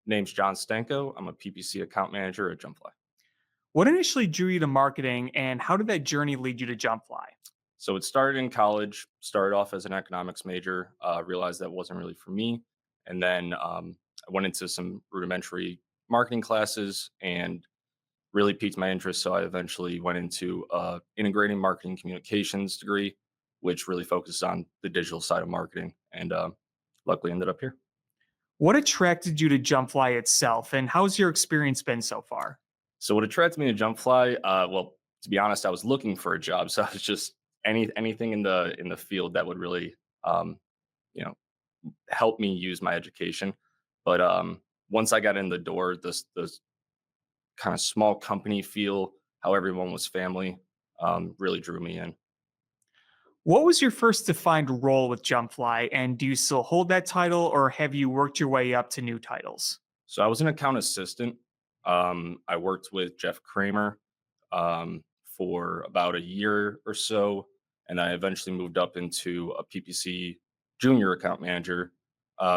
Name's John Stanko. I'm a PPC Account Manager at JumpFly. What initially drew you to marketing and how did that journey lead you to JumpFly? So it started in college, started off as an economics major, realized that wasn't really for me. And then I went into some rudimentary marketing classes and really piqued my interest. So I eventually went into integrating marketing communications degree, which really focuses on the digital side of marketing. And luckily ended up here. What attracted you to JumpFly itself and how's your experience been so far? So what attracted me to JumpFly? Well, to be honest, I was looking for a job, so I was just anything in the field that would really, um, you know, help me use my education. But once I got in the door, this kind of small company feel, how everyone was family, really drew me in. What was your first defined role with JumpFly and do you still hold that title or have you worked your way up to new titles? So I was an account assistant. I worked with Jeff Kramer for about a year or so, and I eventually moved up into a PPC junior account manager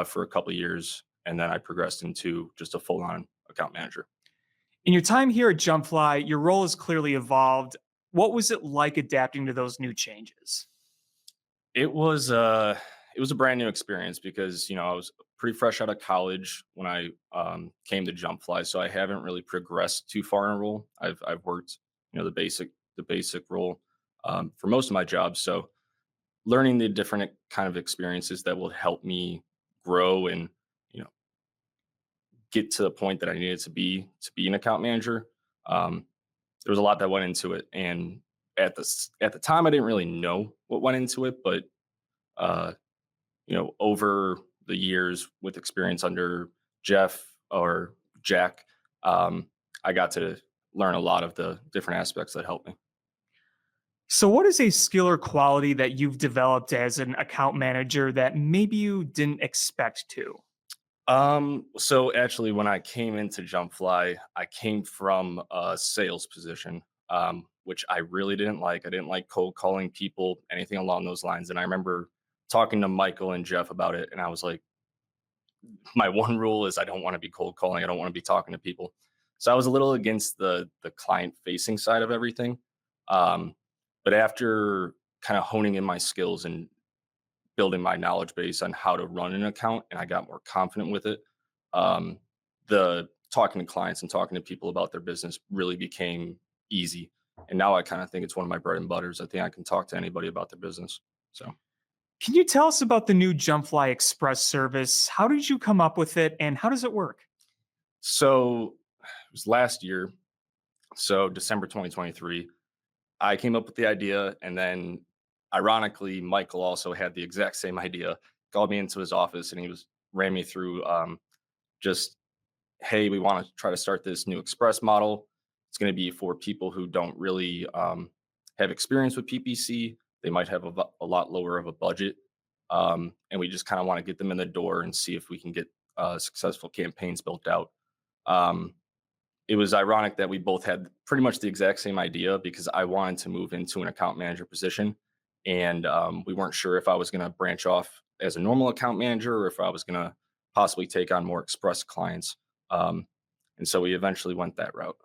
for a couple of years, and then I progressed into just a full-on account manager. In your time here at JumpFly, your role has clearly evolved. What was it like adapting to those new changes? It was a brand new experience because I was pretty fresh out of college when I came to JumpFly, so I haven't really progressed too far in a role. I've worked the basic role for most of my jobs, so learning the different kind of experiences that will help me grow and you know get to the point that I needed to be an account manager. There was a lot that went into it, and at the time I didn't really know what went into it, but uh, over the years with experience under Jeff or Jack, I got to learn a lot of the different aspects that helped me. So, what is a skill or quality that you've developed as an account manager that maybe you didn't expect to? So actually, when I came into JumpFly, I came from a sales position, which I really didn't like. I didn't like cold calling people, anything along those lines. And I remember talking to Michael and Jeff about it, and I was like, my one rule is I don't want to be cold calling. I don't want to be talking to people. So I was a little against the client facing side of everything. Um, but after kind of honing in my skills and building my knowledge base on how to run an account, and I got more confident with it. Um, the talking to clients and talking to people about their business really became easy. And now I kind of think it's one of my bread and butters. I think I can talk to anybody about their business. So, Can you tell us about the new JumpFly Express service? How did you come up with it and how does it work? so it was last year. So December 2023, I came up with the idea, and then ironically, Michael also had the exact same idea. Called me into his office, and he was ran me through just, hey, we want to try to start this new express model. It's going to be for people who don't really have experience with PPC. They might have a lot lower of a budget, and we just kind of want to get them in the door and see if we can get successful campaigns built out. Um, it was ironic that we both had pretty much the exact same idea because I wanted to move into an account manager position, and we weren't sure if I was going to branch off as a normal account manager or if I was going to possibly take on more express clients. Um, and so we eventually went that route.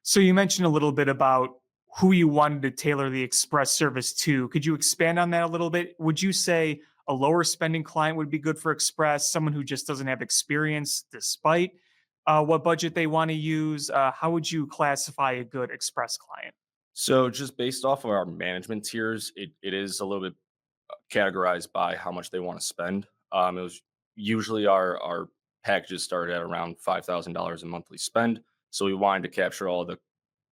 So, you mentioned a little bit about who you wanted to tailor the Express service to. Could you expand on that a little bit? Would you say a lower spending client would be good for Express, someone who just doesn't have experience despite what budget they want to use? How would you classify a good Express client? So just based off of our management tiers, it is a little bit categorized by how much they want to spend. It was usually our packages started at around $5,000 a monthly spend. So we wanted to capture all the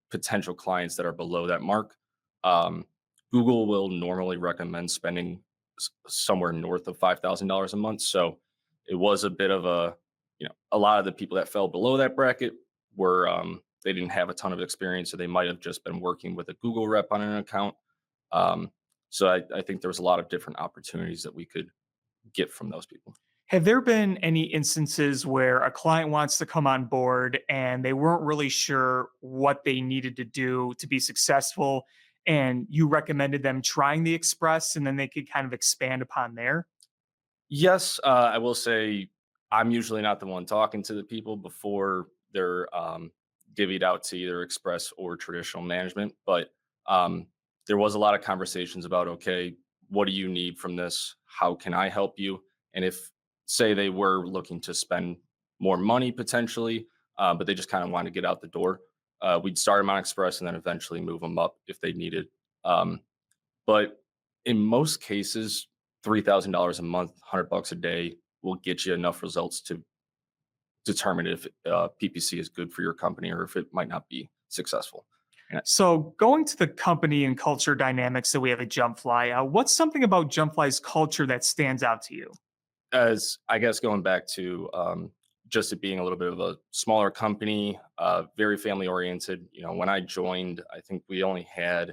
potential clients that are below that mark. Um, Google will normally recommend spending somewhere north of $5,000 a month. So it was a bit of a lot of the people that fell below that bracket were, they didn't have a ton of experience. So they might have just been working with a Google rep on an account. Um, so I think there was a lot of different opportunities that we could get from those people. Have there been any instances where a client wants to come on board and they weren't really sure what they needed to do to be successful, and you recommended them trying the Express and then they could kind of expand upon there? Yes, I will say I'm usually not the one talking to the people before they're divvied out to either express or traditional management. But um, there was a lot of conversations about, okay, what do you need from this? How can I help you? And if, say, they were looking to spend more money potentially, but they just kind of want to get out the door, we'd start them on Express and then eventually move them up if they needed. Um, but in most cases, $3,000 a month, $100 a day will get you enough results to determine if PPC is good for your company or if it might not be successful. And So, going to the company and culture dynamics that we have at JumpFly, what's something about JumpFly's culture that stands out to you? as I guess going back to just it being a little bit of a smaller company, very family oriented. When I joined, I think we only had,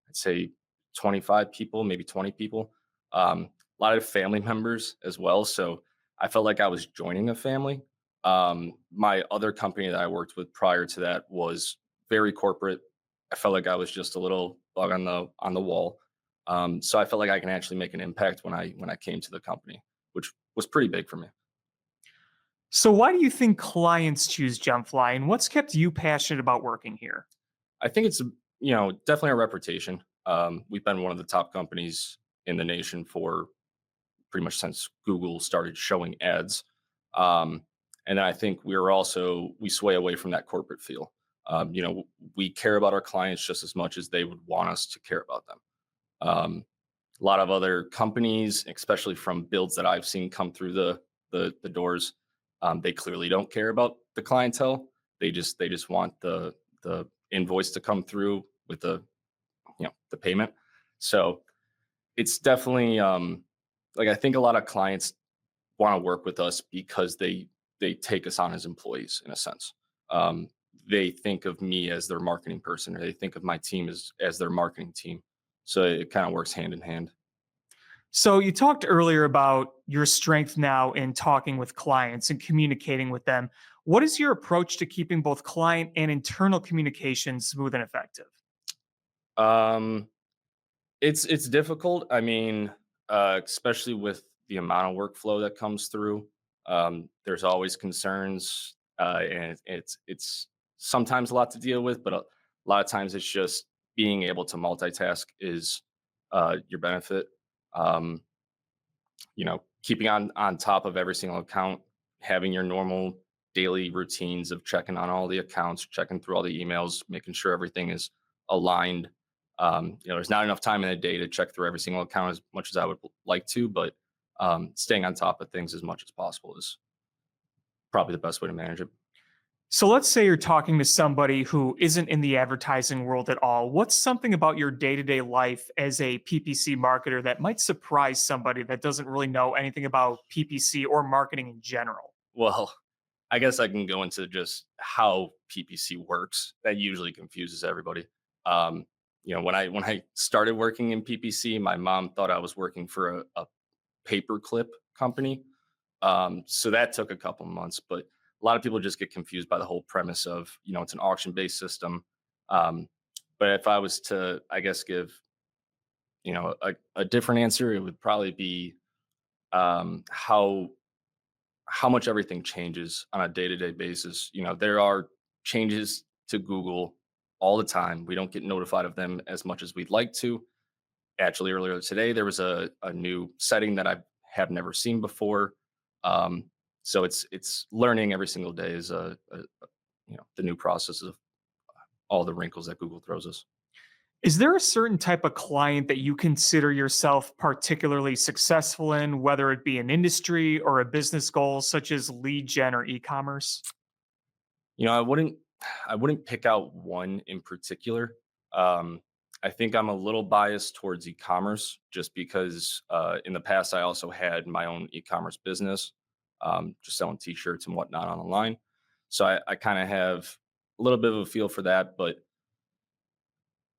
I'd say, 25 people, maybe 20 people. A lot of family members as well. So I felt like I was joining a family. My other company that I worked with prior to that was very corporate. I felt like I was just a little bug on the wall. So I felt like I can actually make an impact when I came to the company, which was pretty big for me. So, why do you think clients choose JumpFly, and what's kept you passionate about working here? I think it's definitely a reputation. We've been one of the top companies in the nation for pretty much since Google started showing ads. Um, and then I think we sway away from that corporate feel. We care about our clients just as much as they would want us to care about them. A lot of other companies, especially from builds that I've seen come through the doors, they clearly don't care about the clientele. They just want the invoice to come through with the payment. So it's definitely like I think a lot of clients want to work with us because they take us on as employees in a sense. Um, they think of me as their marketing person, or they think of my team as their marketing team. So it kind of works hand in hand. So, you talked earlier about your strength now in talking with clients and communicating with them. What is your approach to keeping both client and internal communication smooth and effective? Um, it's difficult. I mean, especially with the amount of workflow that comes through. There's always concerns, and it's sometimes a lot to deal with, but a lot of times it's just being able to multitask is your benefit. Um, keeping on top of every single account, having your normal daily routines of checking on all the accounts, checking through all the emails, making sure everything is aligned. There's not enough time in a day to check through every single account as much as I would like to, but staying on top of things as much as possible is probably the best way to manage it. So, let's say you're talking to somebody who isn't in the advertising world at all. What's something about your day to day life as a PPC marketer that might surprise somebody that doesn't really know anything about PPC or marketing in general? Well, I guess I can go into just how PPC works. That usually confuses everybody. When I started working in PPC, my mom thought I was working for a paperclip company. So that took a couple months, but a lot of people just get confused by the whole premise of, it's an auction based system. Um, but if I was to, I guess, give, a different answer, it would probably be how much everything changes on a day-to-day basis. There are changes to Google all the time. We don't get notified of them as much as we'd like to. Actually, earlier today, there was a new setting that I have never seen before. So it's learning every single day is the new process of all the wrinkles that Google throws us. Is there a certain type of client that you consider yourself particularly successful in, whether it be an industry or a business goal, such as lead gen or e commerce? You know, I wouldn't I wouldn't pick out one in particular. Um, I think I'm a little biased towards e-commerce just because in the past I also had my own e-commerce business, just selling t-shirts and whatnot online. So I kind of have a little bit of a feel for that, but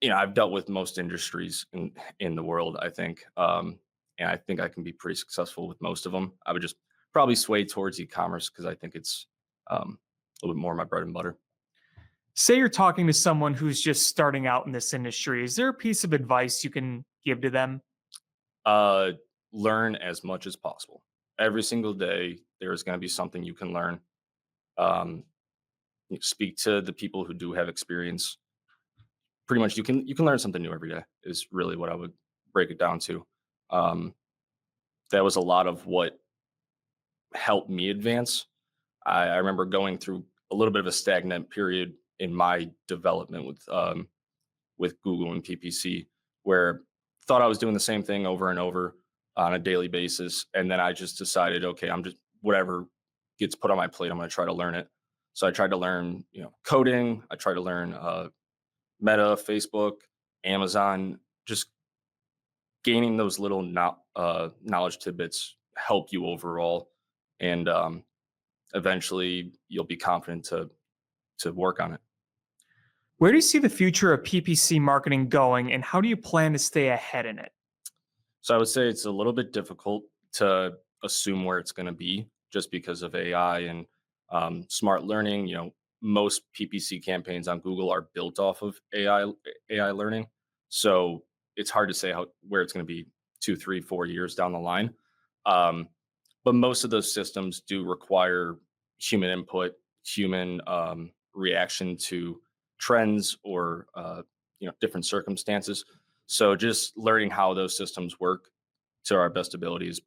I've dealt with most industries in the world, I think, and I think I can be pretty successful with most of them. I would just probably sway towards e-commerce because I think it's a little bit more my bread and butter. Say you're talking to someone who's just starting out in this industry. Is there a piece of advice you can give to them? Uh, learn as much as possible. Every single day, there is going to be something you can learn. Um, you speak to the people who do have experience. Pretty much, you can learn something new every day. Is really what I would break it down to. Um, that was a lot of what helped me advance. I remember going through a little bit of a stagnant period in my development with Google and PPC, where thought I was doing the same thing over and over on a daily basis, and then I just decided, okay, I'm just whatever gets put on my plate, I'm going to try to learn it. So I tried to learn, coding. I tried to learn Meta, Facebook, Amazon. Just gaining those little knowledge tidbits help you overall, and eventually you'll be confident to work on it. Where do you see the future of PPC marketing going, and how do you plan to stay ahead in it? So I would say it's a little bit difficult to assume where it's going to be just because of AI and smart learning. Most PPC campaigns on Google are built off of AI learning. So it's hard to say where it's going to be 2, 3, 4 years down the line. Um, but most of those systems do require human input, human reaction to trends or different circumstances. So just learning how those systems work to our best ability is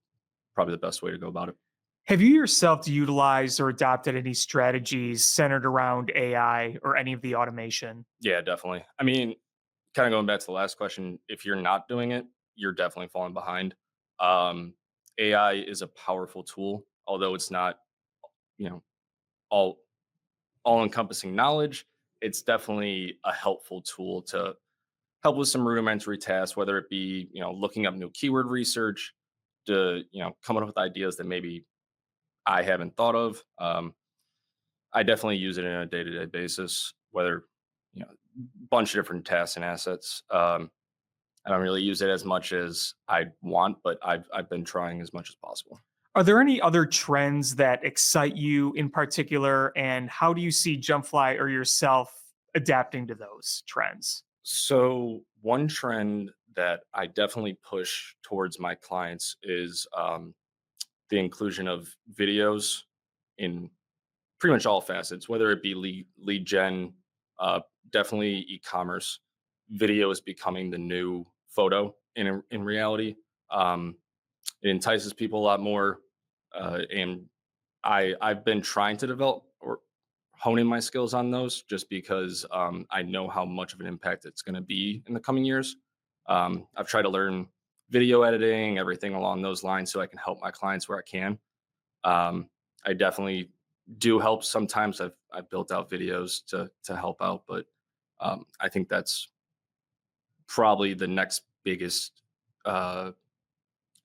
probably the best way to go about it. Have you yourself utilized or adopted any strategies centered around AI or any of the automation? Yeah, definitely. I mean, kind of going back to the last question, if you're not doing it, you're definitely falling behind. Um, AI is a powerful tool, although it's not, you know, all all encompassing knowledge. It's definitely a helpful tool to help with some rudimentary tasks, whether it be, looking up new keyword research, to, coming up with ideas that maybe I haven't thought of. I definitely use it in a day-to-day basis, whether, bunch of different tasks and assets. I don't really use it as much as I want, but I've been trying as much as possible. Are there any other trends that excite you in particular, and how do you see JumpFly or yourself adapting to those trends? So one trend that I definitely push towards my clients is the inclusion of videos in pretty much all facets, whether it be lead gen, uh, definitely e-commerce. Video is becoming the new photo in reality. Um, it entices people a lot more, and I've been trying to develop or honing my skills on those just because I know how much of an impact it's going to be in the coming years. I've tried to learn video editing, everything along those lines, so I can help my clients where I can. I definitely do help sometimes. I've built out videos to help out, but I think that's probably the next biggest uh,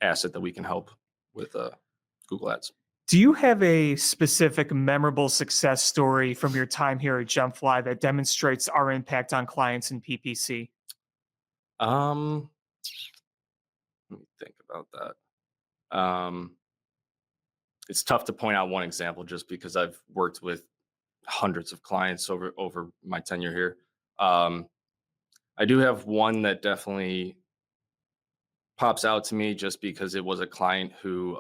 asset that we can help with Google Ads. Do you have a specific memorable success story from your time here at JumpFly that demonstrates our impact on clients in PPC? Um, Let me think about that. It's tough to point out one example just because I've worked with hundreds of clients over my tenure here. Um, I do have one that definitely pops out to me just because it was a client who,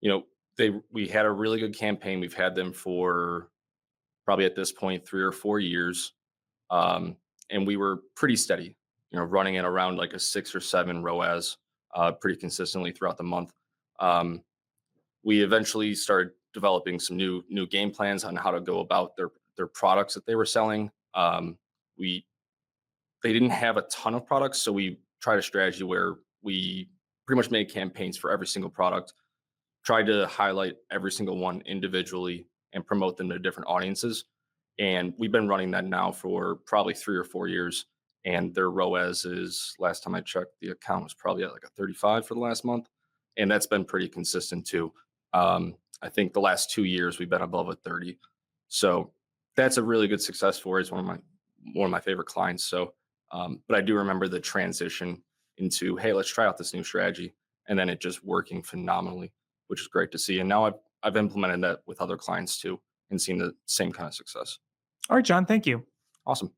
you know, we had a really good campaign. We've had them for probably at this point 3 or 4 years, um, and we were pretty steady. Running it around like a 6 or 7 ROAS pretty consistently throughout the month. Um, we eventually started developing some new game plans on how to go about their products that they were selling. We They didn't have a ton of products, so we tried a strategy where we pretty much made campaigns for every single product, tried to highlight every single one individually and promote them to different audiences. And we've been running that now for probably 3 or 4 years. And their ROAS is, last time I checked, the account was probably at like a 35 for the last month. And that's been pretty consistent too. I think the last 2 years we've been above a 30. So that's a really good success story. It's one of my favorite clients. So, but I do remember the transition into, hey, let's try out this new strategy, and then it just working phenomenally, which is great to see. And now I've implemented that with other clients too and seen the same kind of success. All right, John, thank you. Awesome.